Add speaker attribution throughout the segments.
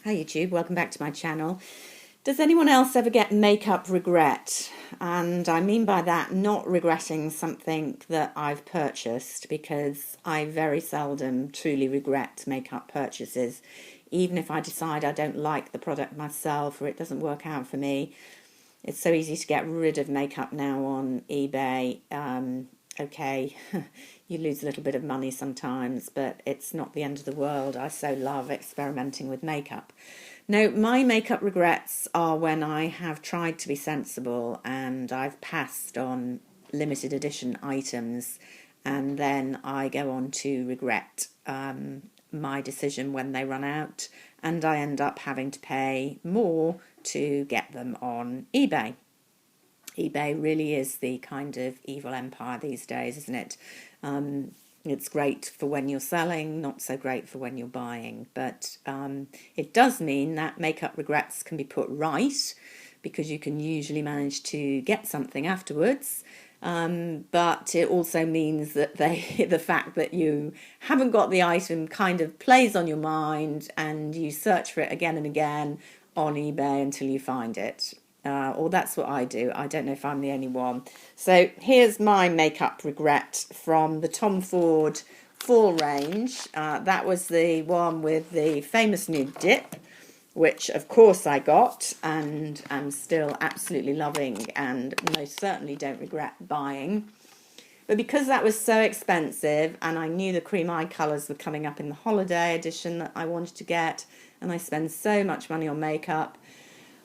Speaker 1: Hi YouTube, welcome back to my channel. Does anyone else ever get makeup regret? And I mean by that not regretting something that I've purchased, because I very seldom truly regret makeup purchases. Even if I decide I don't like the product myself or it doesn't work out for me. It's so easy to get rid of makeup now on eBay. Okay, you lose a little bit of money sometimes, but it's not the end of the world. I so love experimenting with makeup. No, my makeup regrets are when I have tried to be sensible and I've passed on limited edition items, and then I go on to regret my decision when they run out, and I end up having to pay more to get them on eBay. eBay really is the kind of evil empire these days, isn't it? It's great for when you're selling, not so great for when you're buying. But it does mean that makeup regrets can be put right, because you can usually manage to get something afterwards. But it also means that the fact that you haven't got the item kind of plays on your mind, and you search for it again and again on eBay until you find it. Or that's what I do. I don't know if I'm the only one. So here's my makeup regret from the Tom Ford Fall range. That was the one with the famous nude dip, which of course I got and am still absolutely loving and most certainly don't regret buying. But because that was so expensive and I knew the cream eye colours were coming up in the holiday edition that I wanted to get, and I spend so much money on makeup,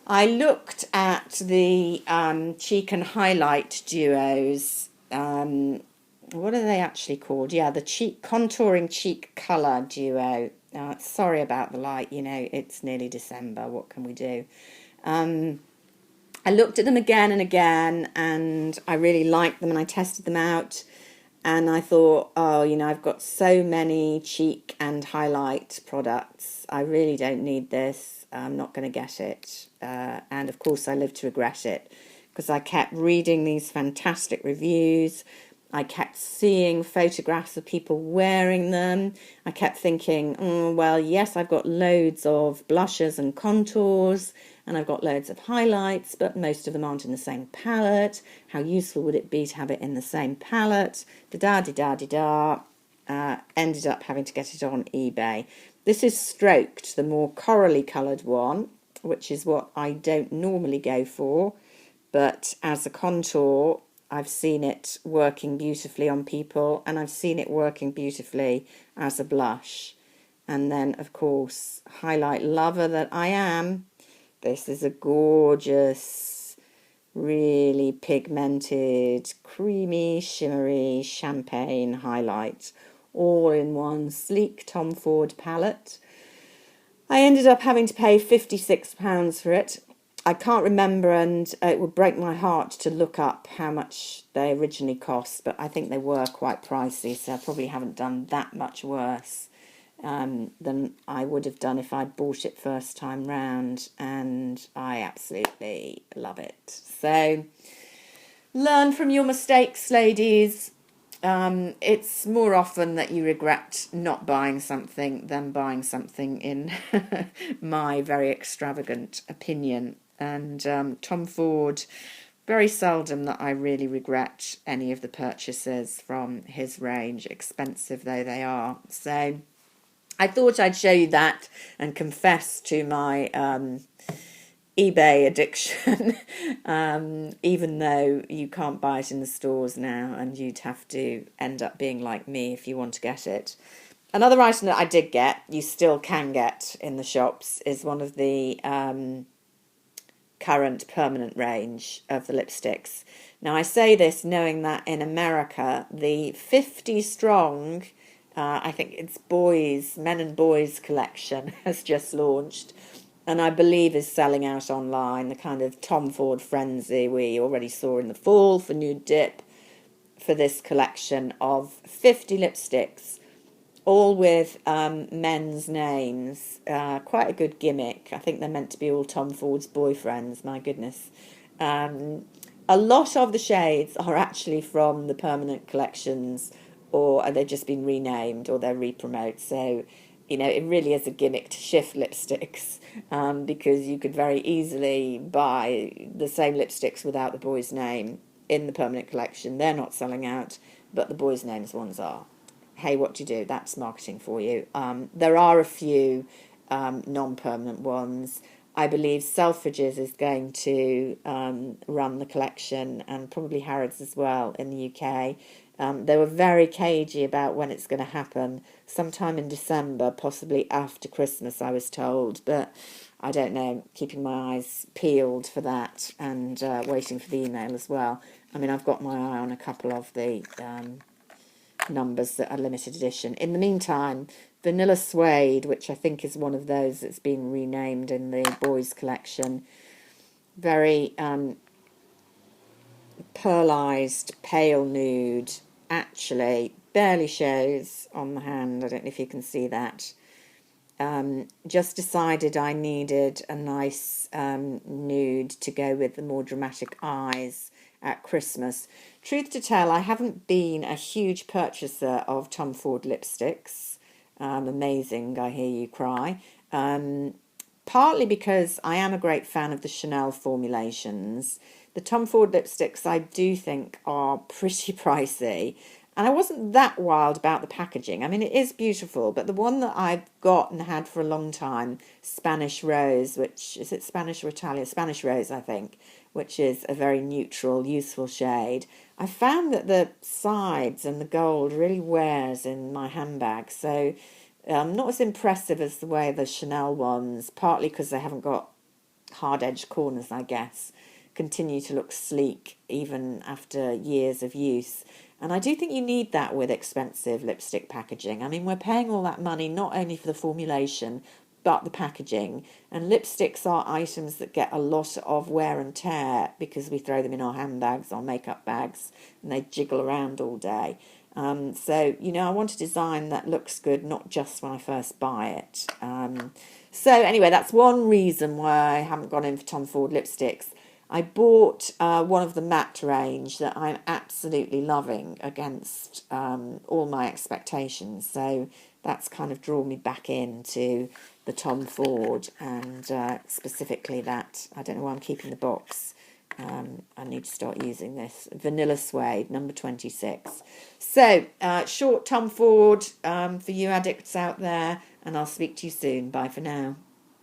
Speaker 1: I looked at the cheek and highlight duos. What are they actually called? Yeah, the cheek contouring cheek colour duo. Sorry about the light, you know, it's nearly December. What can we do? I looked at them again and again, and I really liked them, and I tested them out. And I thought, oh, you know, I've got so many cheek and highlight products. I really don't need this. I'm not going to get it. And of course, I live to regret it, because I kept reading these fantastic reviews. I kept seeing photographs of people wearing them. I kept thinking, well, yes, I've got loads of blushes and contours, and I've got loads of highlights, but most of them aren't in the same palette. How useful would it be to have it in the same palette? Da-da-di-da-di-da. Ended up having to get it on eBay. This is Stroked, the more corally coloured one, which is what I don't normally go for. But as a contour, I've seen it working beautifully on people, and I've seen it working beautifully as a blush. And then, of course, highlight lover that I am, this is a gorgeous, really pigmented, creamy, shimmery champagne highlight, all in one sleek Tom Ford palette. I ended up having to pay £56 for it. I can't remember, and it would break my heart to look up how much they originally cost, but I think they were quite pricey, so I probably haven't done that much worse than I would have done if I'd bought it first time round, and I absolutely love it. So learn from your mistakes, ladies. It's more often that you regret not buying something than buying something, in my very extravagant opinion. And Tom Ford, very seldom that I really regret any of the purchases from his range, expensive though they are. So I thought I'd show you that and confess to my eBay addiction, even though you can't buy it in the stores now, and you'd have to end up being like me if you want to get it. Another item that I did get, you still can get in the shops, is one of the current permanent range of the lipsticks. Now, I say this knowing that in America, the 50 strong, I think it's men and boys collection, has just launched, and I believe is selling out online. The kind of Tom Ford frenzy we already saw in the fall for Nude Dip, for this collection of 50 lipsticks, all with men's names. Quite a good gimmick. I think they're meant to be all Tom Ford's boyfriends, my goodness. A lot of the shades are actually from the permanent collections, or they've just been renamed, or they're re-promotes. So it really is a gimmick to shift lipsticks, because you could very easily buy the same lipsticks without the boy's name in the permanent collection. They're not selling out, but the boys' names ones are. Hey, what do you do? That's marketing for you. There are a few non-permanent ones. I believe Selfridges is going to run the collection, and probably Harrods as well in the UK. They were very cagey about when it's going to happen. Sometime in December, possibly after Christmas, I was told. But I don't know, keeping my eyes peeled for that, and waiting for the email as well. I mean, I've got my eye on a couple of the numbers that are limited edition. In the meantime, Vanilla Suede, which I think is one of those that's been renamed in the boys' collection, very pearlized, pale nude, actually barely shows on the hand. I don't know if you can see that. Just decided I needed a nice nude to go with the more dramatic eyes at Christmas. Truth to tell, I haven't been a huge purchaser of Tom Ford lipsticks. Amazing, I hear you cry. Partly because I am a great fan of the Chanel formulations. The Tom Ford lipsticks I do think are pretty pricey. And I wasn't that wild about the packaging. I mean, it is beautiful, but the one that I've got and had for a long time, Spanish Rose, which, is it Spanish or Italian? Spanish Rose, I think, which is a very neutral, useful shade. I found that the sides and the gold really wears in my handbag, so not as impressive as the way the Chanel ones, partly because they haven't got hard-edged corners, I guess, continue to look sleek even after years of use. And I do think you need that with expensive lipstick packaging. I mean, we're paying all that money not only for the formulation, but the packaging. And lipsticks are items that get a lot of wear and tear because we throw them in our handbags, our makeup bags, and they jiggle around all day. So, I want a design that looks good, not just when I first buy it. So anyway, that's one reason why I haven't gone in for Tom Ford lipsticks. I bought one of the matte range that I'm absolutely loving against all my expectations. So that's kind of drawn me back into the Tom Ford, and specifically that, I don't know why I'm keeping the box. I need to start using this. Vanilla Suede, number 26. So, short Tom Ford for you addicts out there, and I'll speak to you soon. Bye for now.